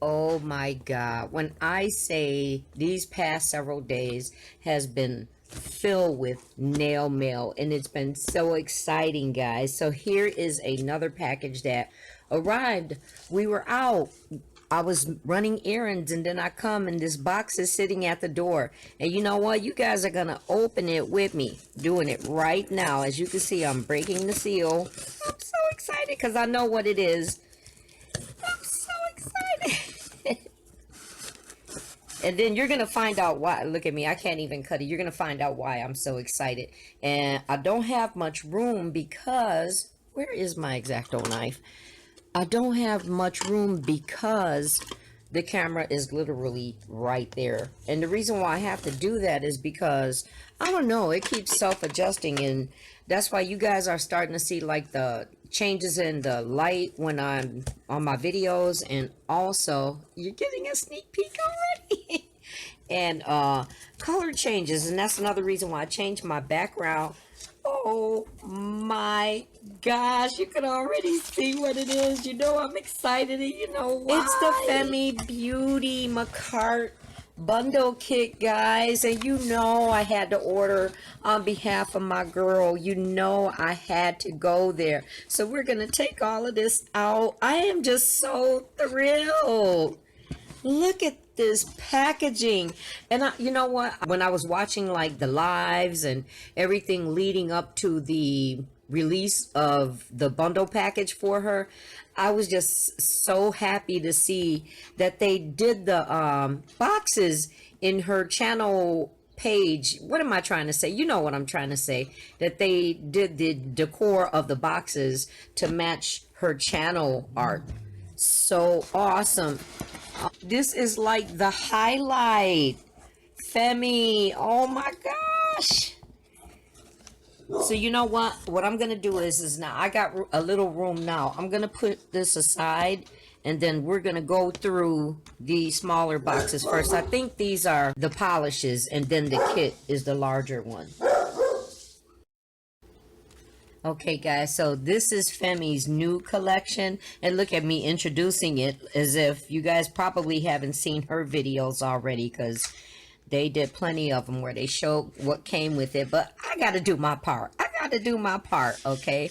Oh my God. When I say these past several days has been filled with nail mail, and it's been so exciting, guys. So here is another package that arrived. We were out. I was running errands, and then I come and this box is sitting at the door. And you know what? You guys are gonna open it with me. Doing it right now. As you can see, I'm breaking the seal. I'm so excited because I know what it is. I'm so excited. And then you're gonna find out why. Look at me, I can't even cut it. You're gonna find out why I'm so excited. And I don't have much room because, where is my X-Acto knife? I don't have much room because the camera is literally right there. And the reason why I have to do that is because, I don't know, it keeps self-adjusting, and that's why you guys are starting to see like the changes in the light when I'm on my videos, and also you're getting a sneak peek already. And color changes, and that's another reason why I changed my background. Oh my gosh, you can already see what it is. You know I'm excited, and you know why. It's the Femi Beauty Makartt bundle kit, guys, and you know I had to order on behalf of my girl. You know I had to go there. So we're gonna take all of this out. I am just so thrilled. Look at this packaging. And you know what, when I was watching like the lives and everything leading up to the release of the bundle package for her, I was just so happy to see that they did the boxes in her channel page. What am I trying to say? You know what I'm trying to say, that they did the decor of the boxes to match her channel art. So awesome. This is like the highlight. Femi, oh my gosh. So you know what I'm gonna do is now I got a little room now. I'm gonna put this aside, and then we're gonna go through the smaller boxes first. I think these are the polishes, and then the kit is the larger one. Okay guys, so this is Femi's new collection, and look at me introducing it as if you guys probably haven't seen her videos already, because they did plenty of them where they showed what came with it. But I gotta do my part. I gotta do my part, okay?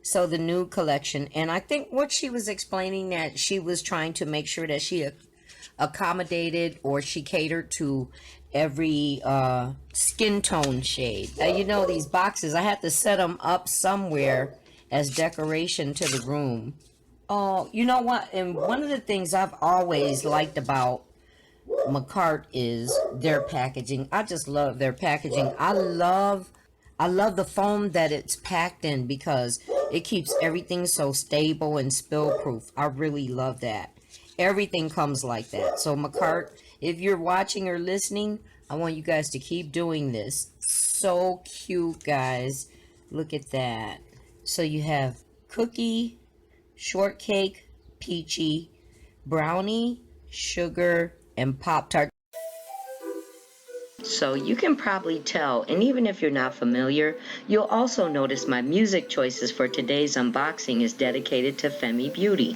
So the new collection, and I think what she was explaining, that she was trying to make sure that she accommodated, or she catered to every skin tone shade. You know, these boxes, I had to set them up somewhere as decoration to the room. Oh, you know what? And one of the things I've always liked about Makartt is their packaging. I just love their packaging. I love the foam that it's packed in, because it keeps everything so stable and spill proof. I really love that. Everything comes like that. So Makartt, if you're watching or listening, I want you guys to keep doing this. So cute, guys. Look at that. So you have cookie, shortcake, peachy, brownie, sugar, and Pop-Tart. So you can probably tell, and even if you're not familiar, you'll also notice my music choices for today's unboxing is dedicated to Femi Beauty.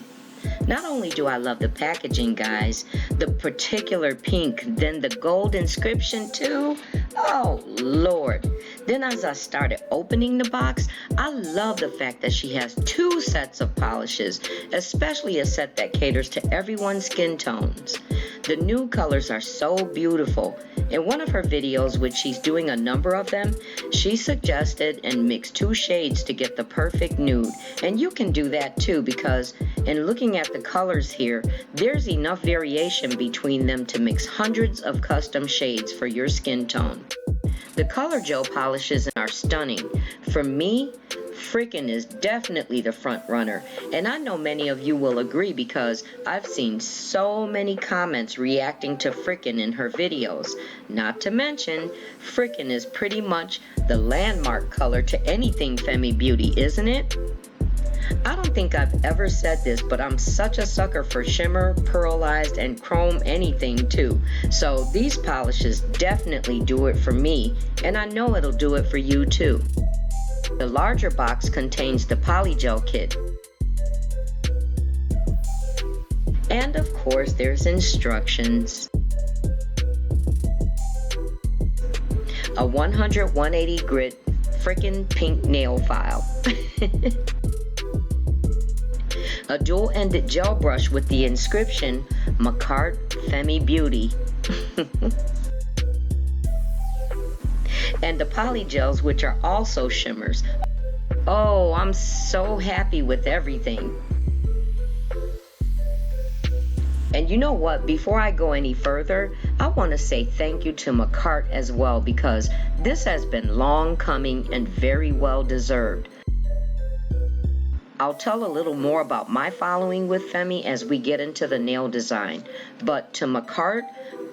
Not only do I love the packaging, guys, the particular pink, then the gold inscription too. Oh Lord. Then as I started opening the box, I love the fact that she has 2 sets of polishes, especially a set that caters to everyone's skin tones. The new colors are so beautiful. In one of her videos, which she's doing a number of them, she suggested and mixed 2 shades to get the perfect nude. And you can do that too, because in looking at the colors here, there's enough variation between them to mix hundreds of custom shades for your skin tone. The color gel polishes are stunning. For me, Frickin' is definitely the front runner, and I know many of you will agree, because I've seen so many comments reacting to Frickin' in her videos. Not to mention, Frickin' is pretty much the landmark color to anything Femi Beauty, isn't it? I don't think I've ever said this, but I'm such a sucker for shimmer, pearlized, and chrome anything too. So these polishes definitely do it for me, and I know it'll do it for you too. The larger box contains the Polygel Kit, and of course, there's instructions. A 100/180 grit freaking pink nail file. A dual-ended gel brush with the inscription, Makartt Femi Beauty. And the polygels, which are also shimmers. Oh, I'm so happy with everything. And you know what? Before I go any further, I want to say thank you to Makartt as well, because this has been long coming and very well deserved. I'll tell a little more about my following with Femi as we get into the nail design. But to Makartt,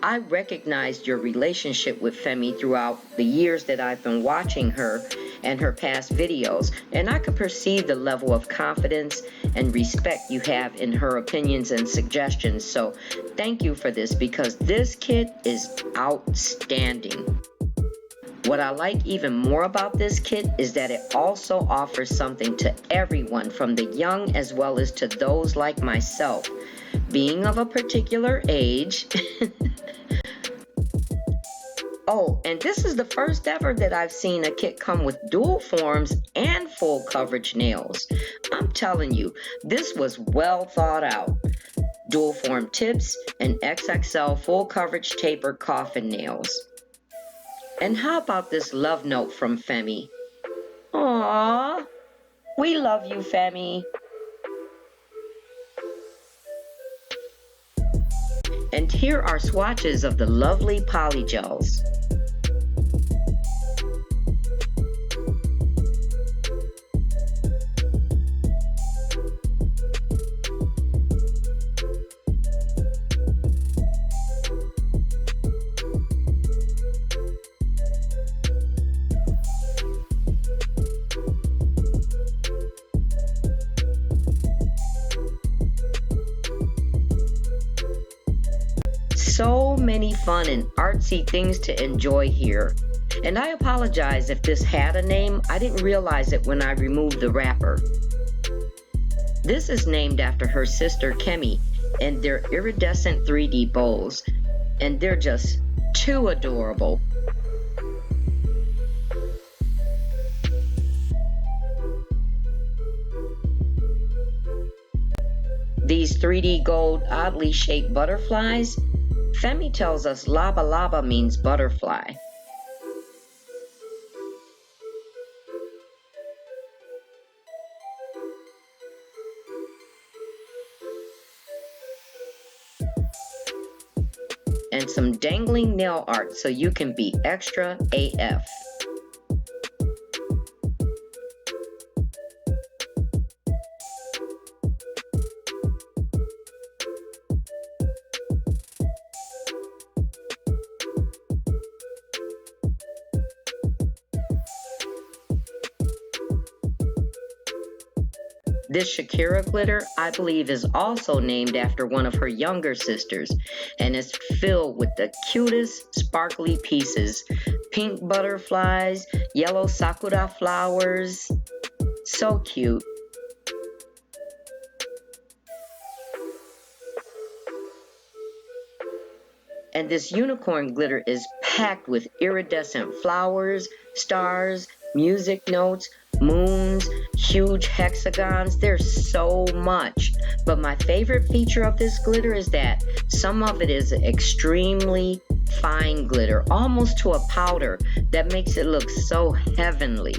I recognized your relationship with Femi throughout the years that I've been watching her and her past videos, and I could perceive the level of confidence and respect you have in her opinions and suggestions. So thank you for this, because this kit is outstanding. What I like even more about this kit is that it also offers something to everyone, from the young as well as to those like myself, being of a particular age. Oh, and this is the first ever that I've seen a kit come with dual forms and full coverage nails. I'm telling you, this was well thought out. Dual form tips and XXL full coverage tapered coffin nails. And how about this love note from Femi? Aww, we love you, Femi. And here are swatches of the lovely polygels. So many fun and artsy things to enjoy here. And I apologize if this had a name. I didn't realize it when I removed the wrapper. This is named after her sister Kemi and their iridescent 3D bowls. And they're just too adorable. These 3D gold oddly shaped butterflies, Femi tells us laba laba means butterfly. And some dangling nail art so you can be extra AF. This Shakira glitter, I believe, is also named after one of her younger sisters, and is filled with the cutest sparkly pieces. Pink butterflies, yellow sakura flowers. So cute. And this unicorn glitter is packed with iridescent flowers, stars, music notes, moons, huge hexagons. There's so much. But my favorite feature of this glitter is that some of it is extremely fine glitter, almost to a powder, that makes it look so heavenly.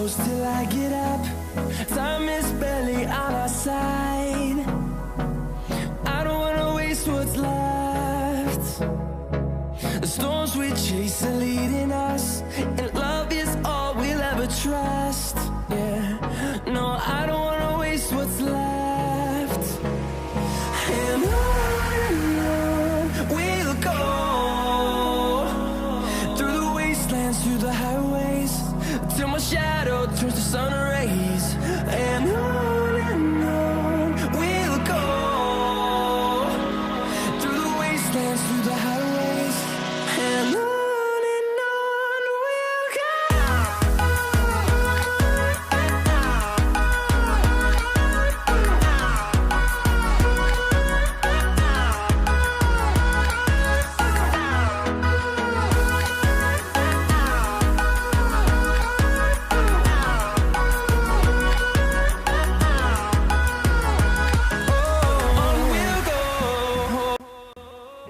Till I get up, time is barely on our side. I don't wanna waste what's left. The storms we chase are leading us, and love is all we'll ever trust. Yeah, no, I don't wanna waste what's left. And on we'll go, through the wastelands, through the highways, till my shadow turns to sun rays. And on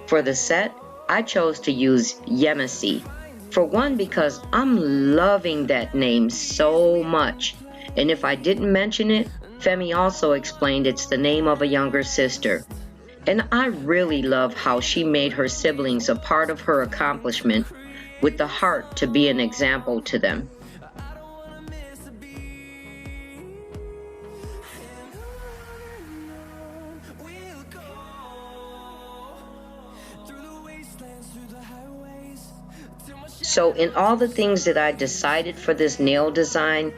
For the set, I chose to use Yemisi. For one, because I'm loving that name so much. And if I didn't mention it, Femi also explained it's the name of a younger sister. And I really love how she made her siblings a part of her accomplishment with the heart to be an example to them. So in all the things that I decided for this nail design,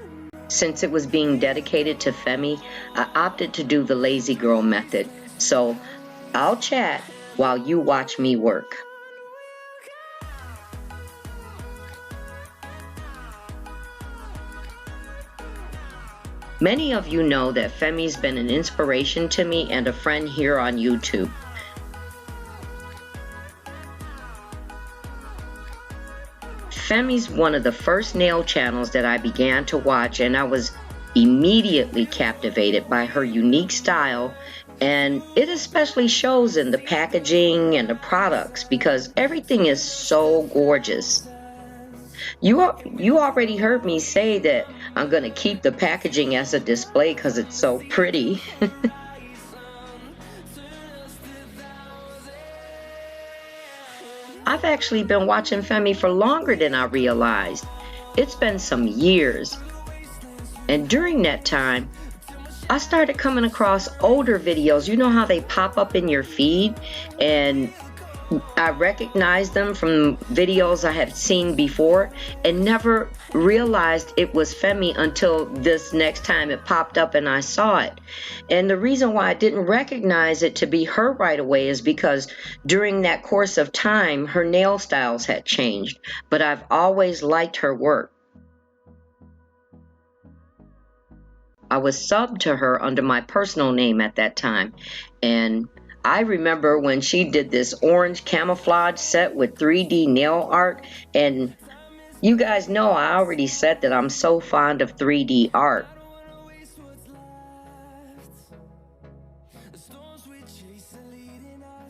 since it was being dedicated to Femi, I opted to do the lazy girl method. So I'll chat while you watch me work. Many of you know that Femi's been an inspiration to me and a friend here on YouTube. Femi's one of the first nail channels that I began to watch, and I was immediately captivated by her unique style, and it especially shows in the packaging and the products because everything is so gorgeous. You already heard me say that I'm going to keep the packaging as a display because it's so pretty. I've actually been watching Femi for longer than I realized. It's been some years. And during that time, I started coming across older videos. You know how they pop up in your feed? And I recognized them from videos I had seen before and never realized it was Femi until this next time it popped up and I saw it. And the reason why I didn't recognize it to be her right away is because during that course of time, her nail styles had changed. But I've always liked her work. I was subbed to her under my personal name at that time. And I remember when she did this orange camouflage set with 3D nail art, and you guys know I already said that I'm so fond of 3D art.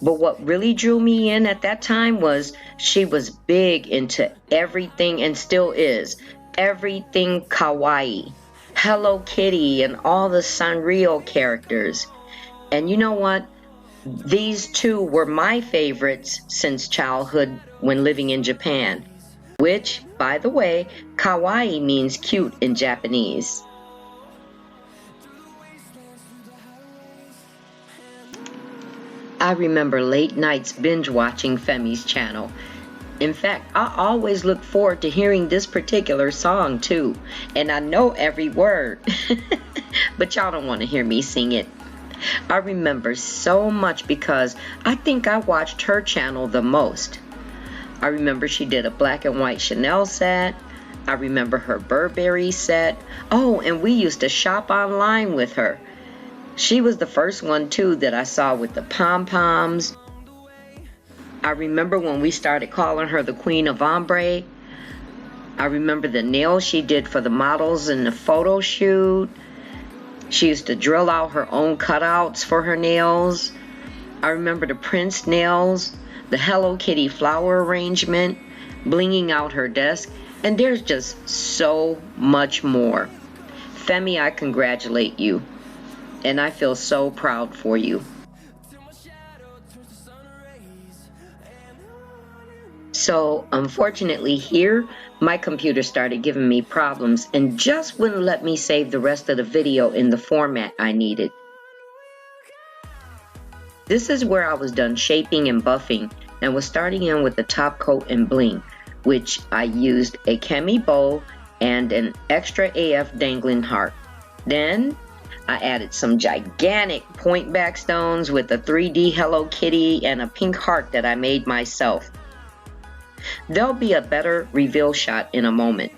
But what really drew me in at that time was she was big into everything, and still is, everything kawaii. Hello Kitty and all the Sanrio characters. And you know what? These two were my favorites since childhood when living in Japan, which, by the way, kawaii means cute in Japanese. I remember late nights binge watching Femi's channel. In fact, I always look forward to hearing this particular song too, and I know every word, but y'all don't want to hear me sing it. I remember so much because I think I watched her channel the most. I remember she did a black and white Chanel set. I remember her Burberry set. Oh, and we used to shop online with her. She was the first one too that I saw with the pom-poms. I remember when we started calling her the Queen of Ombre. I remember the nails she did for the models in the photo shoot. She used to drill out her own cutouts for her nails. I remember the Prince nails, the Hello Kitty flower arrangement, blinging out her desk, and there's just so much more. Femi, I congratulate you, and I feel so proud for you. So, unfortunately here, my computer started giving me problems and just wouldn't let me save the rest of the video in the format I needed. This is where I was done shaping and buffing and was starting in with the top coat and bling, which I used a cami bow and an extra AF dangling heart. Then I added some gigantic point back stones with a 3D Hello Kitty and a pink heart that I made myself. There'll be a better reveal shot in a moment.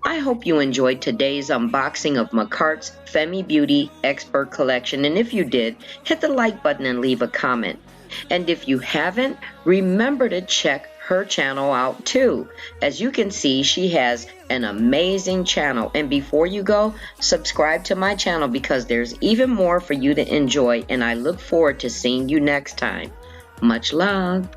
I hope you enjoyed today's unboxing of Makartt's Femi Beauty Expert Collection, and if you did, hit the like button and leave a comment. And if you haven't, remember to check her her channel out too. As you can see, she has an amazing channel. And before you go, subscribe to my channel because there's even more for you to enjoy, and I look forward to seeing you next time. Much love.